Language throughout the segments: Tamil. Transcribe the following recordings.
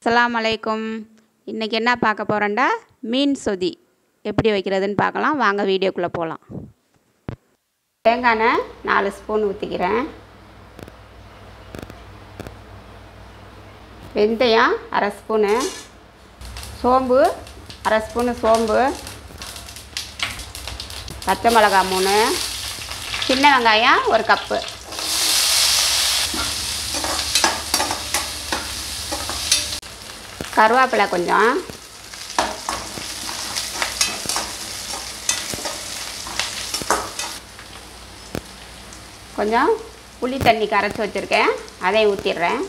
அஸ்ஸலாமு அலைக்கும். இன்றைக்கி என்ன பார்க்க போகிறோண்டா, மீன் சொதி எப்படி வைக்கிறதுன்னு பார்க்கலாம். வாங்க வீடியோக்குள்ளே போகலாம். தேங்காய் எண்ணெய் 4 ஸ்பூன் ஊற்றிக்கிறேன். வெந்தயம் 1/2 ஸ்பூனு, சோம்பு 1/2 ஸ்பூனு சோம்பு, பச்சை மிளகாய் 3, சின்ன வெங்காயம் 1 கப்பு, கருவேப்பிலை கொஞ்சம், கொஞ்சம் புளி தண்ணி கரைச்சி வச்சுருக்கேன், அதையும் ஊற்றிடுறேன்.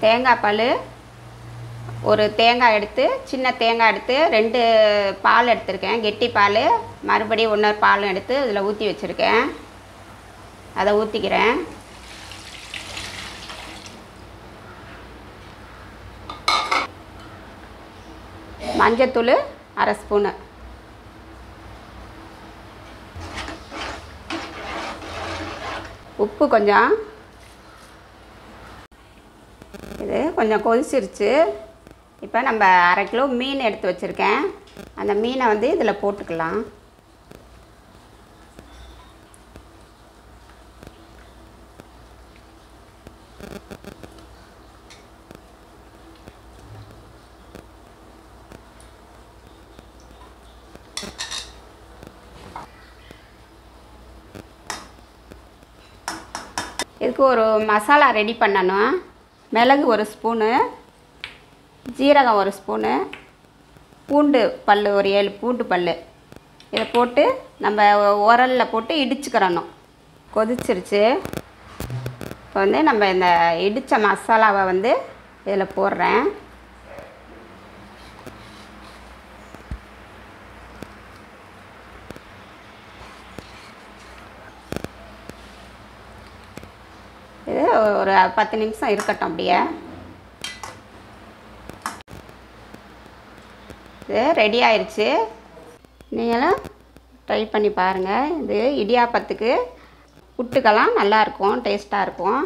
தேங்காய் பால், ஒரு தேங்காய் எடுத்து, சின்ன தேங்காய் எடுத்து 2 பால் எடுத்திருக்கேன், கெட்டி பால். மறுபடியும் இன்னொரு பாலும் எடுத்து இதில் ஊற்றி வச்சுருக்கேன், அதை ஊற்றிக்கிறேன். மஞ்சத்தூள் 1/2 ஸ்பூனு, உப்பு கொஞ்சம். இது கொஞ்சம் கொதிச்சிருச்சு. இப்போ நம்ம 1/2 கிலோ மீன் எடுத்து வச்சுருக்கேன், அந்த மீனை வந்து இதில் போட்டுக்கலாம். இதுக்கு ஒரு மசாலா ரெடி பண்ணணும். மிளகு 1 ஸ்பூனு, ஜீரகம் 1 ஸ்பூனு, பூண்டு பல் ஒரு 7 பூண்டு பல். இதை போட்டு நம்ம உரலில் போட்டு இடிச்சுக்கிறணும். கொதிச்சிருச்சு. இப்போ வந்து நம்ம இந்த இடித்த மசாலாவை வந்து இதில் போடுறேன். இது ஒரு 10 நிமிஷம் இருக்கட்டும். அப்படியே இது ரெடி ஆயிடுச்சு. நீங்களும் ட்ரை பண்ணி பாருங்கள். இது இடியாப்பத்துக்கு புட்டுக்கெல்லாம் நல்லாயிருக்கும், டேஸ்ட்டாக இருக்கும்.